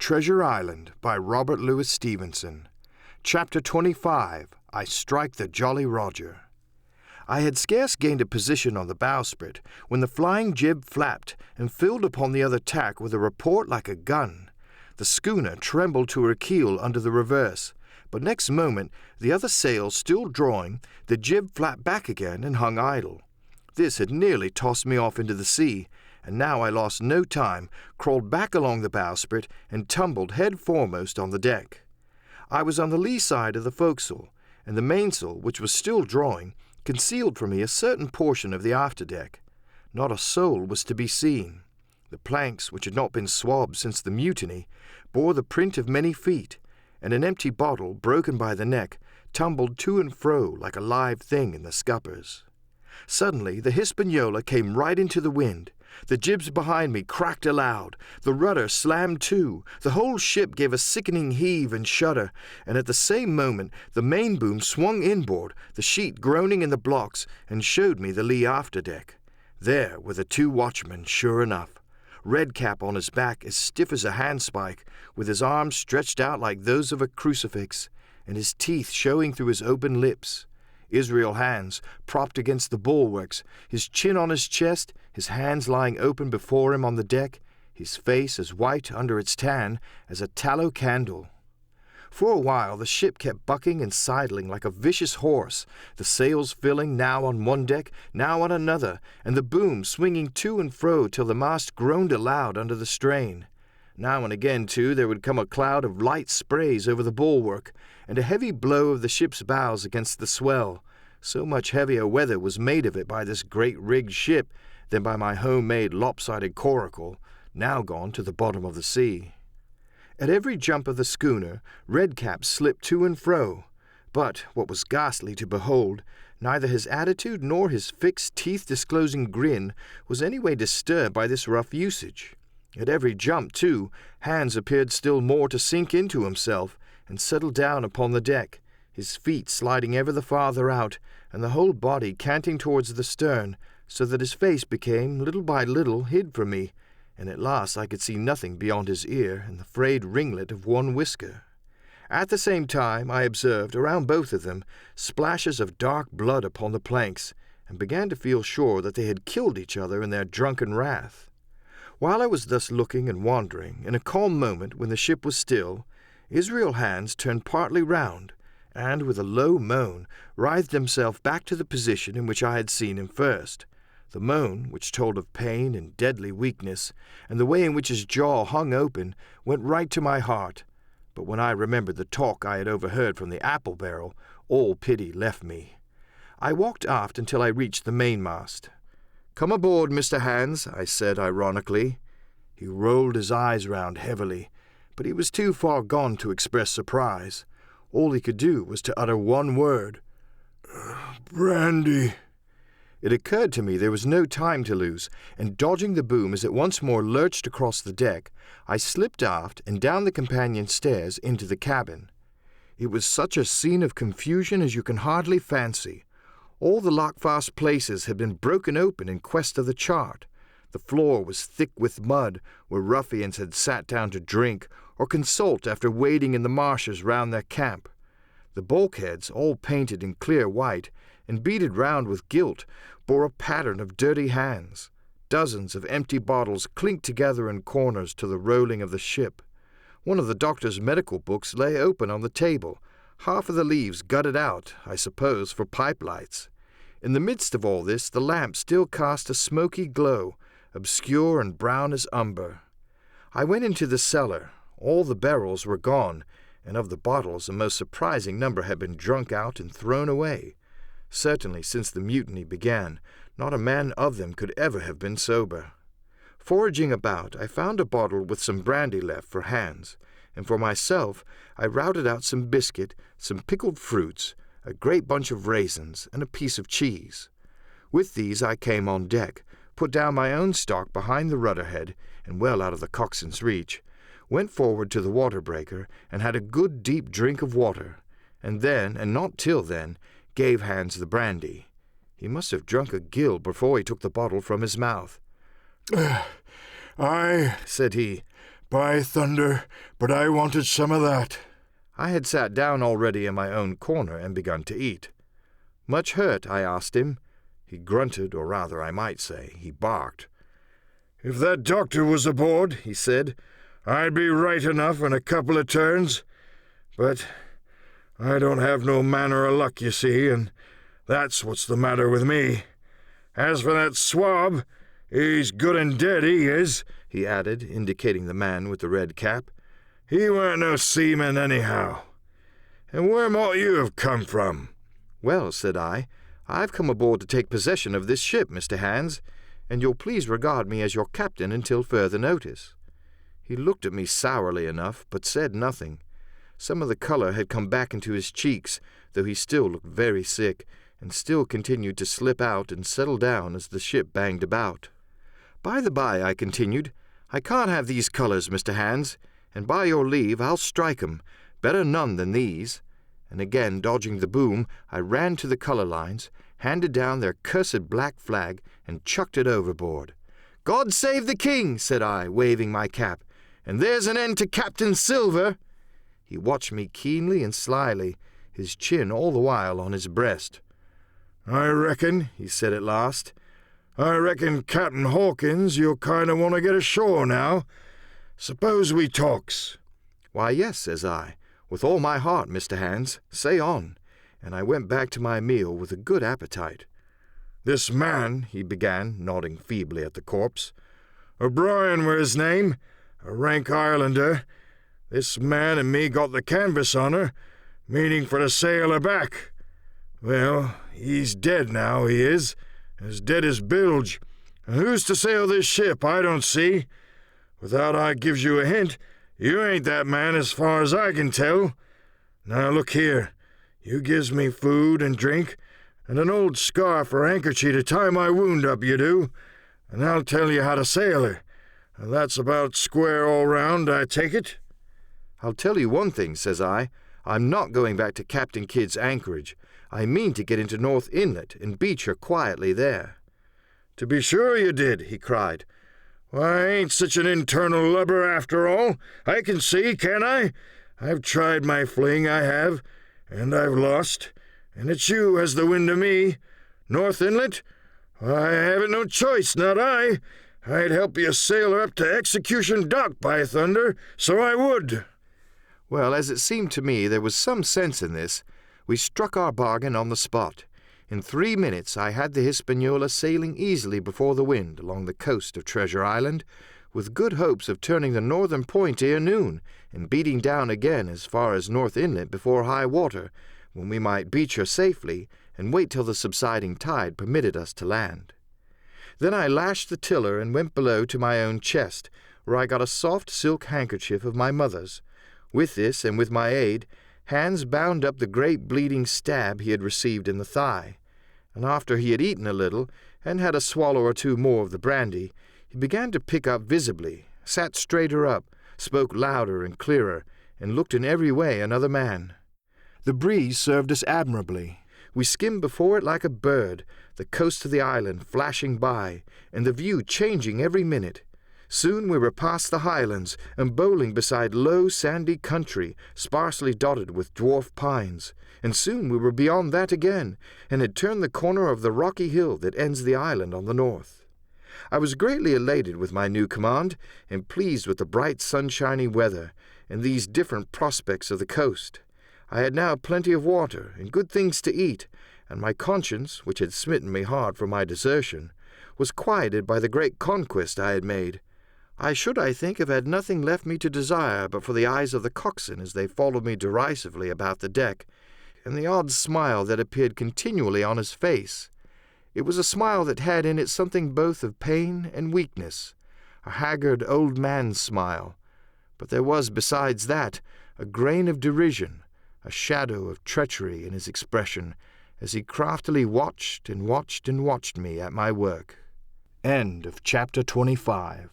Treasure Island by Robert Louis Stevenson. Chapter 25. I Strike the Jolly Roger. I had scarce gained a position on the bowsprit when the flying jib flapped and filled upon the other tack with a report like a gun. The schooner trembled to her keel under the reverse, but next moment, the other sail still drawing, the jib flapped back again and hung idle. This had nearly tossed me off into the sea, and now I lost no time, crawled back along the bowsprit, and tumbled head foremost on the deck. I was on the lee side of the forecastle, and the mainsail, which was still drawing, concealed from me a certain portion of the afterdeck. Not a soul was to be seen. The planks, which had not been swabbed since the mutiny, bore the print of many feet, and an empty bottle, broken by the neck, tumbled to and fro like a live thing in the scuppers. Suddenly the Hispaniola came right into the wind. The jibs behind me cracked aloud, the rudder slammed to, the whole ship gave a sickening heave and shudder, and at the same moment the main boom swung inboard, the sheet groaning in the blocks, and showed me the lee afterdeck. There were the two watchmen, sure enough. Redcap on his back, as stiff as a handspike, with his arms stretched out like those of a crucifix, and his teeth showing through his open lips. Israel Hands, propped against the bulwarks, his chin on his chest, his hands lying open before him on the deck, his face as white under its tan as a tallow candle. For a while the ship kept bucking and sidling like a vicious horse, the sails filling now on one deck, now on another, and the boom swinging to and fro till the mast groaned aloud under the strain. Now and again, too, there would come a cloud of light sprays over the bulwark, and a heavy blow of the ship's bows against the swell. So much heavier weather was made of it by this great-rigged ship than by my home-made lopsided coracle, now gone to the bottom of the sea. At every jump of the schooner, Redcap slipped to and fro, but, what was ghastly to behold, neither his attitude nor his fixed, teeth-disclosing grin was any way disturbed by this rough usage. At every jump, too, Hands appeared still more to sink into himself and settle down upon the deck, his feet sliding ever the farther out, and the whole body canting towards the stern, so that his face became, little by little, hid from me, and at last I could see nothing beyond his ear and the frayed ringlet of one whisker. At the same time I observed, around both of them, splashes of dark blood upon the planks, and began to feel sure that they had killed each other in their drunken wrath. While I was thus looking and wondering, in a calm moment when the ship was still, Israel Hands turned partly round, and with a low moan writhed himself back to the position in which I had seen him first. The moan, which told of pain and deadly weakness, and the way in which his jaw hung open, went right to my heart. But when I remembered the talk I had overheard from the apple barrel, all pity left me. I walked aft until I reached the mainmast. "Come aboard, Mr. Hands," I said ironically. He rolled his eyes round heavily, but he was too far gone to express surprise. All he could do was to utter one word. "Brandy." It occurred to me there was no time to lose, and dodging the boom as it once more lurched across the deck, I slipped aft and down the companion stairs into the cabin. It was such a scene of confusion as you can hardly fancy. All the lockfast places had been broken open in quest of the chart. The floor was thick with mud, where ruffians had sat down to drink or consult after wading in the marshes round their camp. The bulkheads, all painted in clear white, and beaded round with gilt, bore a pattern of dirty hands. Dozens of empty bottles clinked together in corners to the rolling of the ship. One of the doctor's medical books lay open on the table, half of the leaves gutted out, I suppose, for pipe lights. In the midst of all this, the lamp still cast a smoky glow, obscure and brown as umber. I went into the cellar. All the barrels were gone, and of the bottles a most surprising number had been drunk out and thrown away. Certainly, since the mutiny began, not a man of them could ever have been sober. Foraging about, I found a bottle with some brandy left for Hands, and for myself I routed out some biscuit, some pickled fruits, a great bunch of raisins, and a piece of cheese. With these I came on deck, put down my own stock behind the rudder-head, and well out of the coxswain's reach, went forward to the water-breaker, and had a good deep drink of water, and then, and not till then, gave Hands the brandy. He must have drunk a gill before he took the bottle from his mouth. "I," said he, By thunder, but I wanted some of that. I had sat down already in my own corner and begun to eat. Much hurt? I asked him. He grunted, or rather, I might say, he barked. If that doctor was aboard, he said, I'd be right enough in a couple of turns. But I don't have no manner of luck, you see, and that's what's the matter with me. As for that swab, he's good and dead, he is, he added, indicating the man with the red cap. He weren't no seaman anyhow. And where might you have come from? Well, said I, I've come aboard to take possession of this ship, Mr. Hands, and you'll please regard me as your captain until further notice. He looked at me sourly enough, but said nothing. Some of the colour had come back into his cheeks, though he still looked very sick, and still continued to slip out and settle down as the ship banged about. By the by, I continued, I can't have these colours, Mr. Hands, and by your leave I'll strike 'em, better none than these. And again, dodging the boom, I ran to the colour lines, handed down their cursed black flag, and chucked it overboard. God save the king, said I, waving my cap, and there's an end to Captain Silver. He watched me keenly and slyly, his chin all the while on his breast. I reckon, he said at last, Captain Hawkins, you'll kind of want to get ashore now. Suppose we talks. Why, yes, says I, with all my heart, Mr. Hands, say on, and I went back to my meal with a good appetite. This man, he began, nodding feebly at the corpse, O'Brien were his name, a rank Irelander. This man and me got the canvas on her, meaning for to sail her back. Well, he's dead now, he is, as dead as bilge, and who's to sail this ship, I don't see. Without I gives you a hint, you ain't that man as far as I can tell. Now look here, you gives me food and drink, and an old scarf or handkerchief to tie my wound up, you do, and I'll tell you how to sail her. And that's about square all round, I take it? I'll tell you one thing, says I, I'm not going back to Captain Kidd's anchorage. I mean to get into North Inlet and beach her quietly there. To be sure you did, he cried. Why, I ain't such an internal lubber after all. I can see, can I? I've tried my fling, I have, and I've lost, and it's you has the wind of me. North Inlet? Why, I haven't no choice, not I. I'd help you sail her up to Execution Dock, by thunder, so I would. Well, as it seemed to me there was some sense in this, we struck our bargain on the spot. In 3 minutes I had the Hispaniola sailing easily before the wind along the coast of Treasure Island, with good hopes of turning the northern point ere noon, and beating down again as far as North Inlet before high water, when we might beach her safely and wait till the subsiding tide permitted us to land. Then I lashed the tiller and went below to my own chest, where I got a soft silk handkerchief of my mother's. With this, and with my aid, Hans bound up the great bleeding stab he had received in the thigh, and after he had eaten a little, and had a swallow or two more of the brandy, he began to pick up visibly, sat straighter up, spoke louder and clearer, and looked in every way another man. The breeze served us admirably. We skimmed before it like a bird, the coast of the island flashing by, and the view changing every minute. Soon we were past the highlands, and bowling beside low, sandy country, sparsely dotted with dwarf pines, and soon we were beyond that again, and had turned the corner of the rocky hill that ends the island on the north. I was greatly elated with my new command, and pleased with the bright sunshiny weather, and these different prospects of the coast. I had now plenty of water, and good things to eat, and my conscience, which had smitten me hard for my desertion, was quieted by the great conquest I had made. I should, I think, have had nothing left me to desire but for the eyes of the coxswain as they followed me derisively about the deck, and the odd smile that appeared continually on his face. It was a smile that had in it something both of pain and weakness, a haggard old man's smile, but there was, besides that, a grain of derision, a shadow of treachery in his expression, as he craftily watched and watched and watched me at my work. End of chapter 25.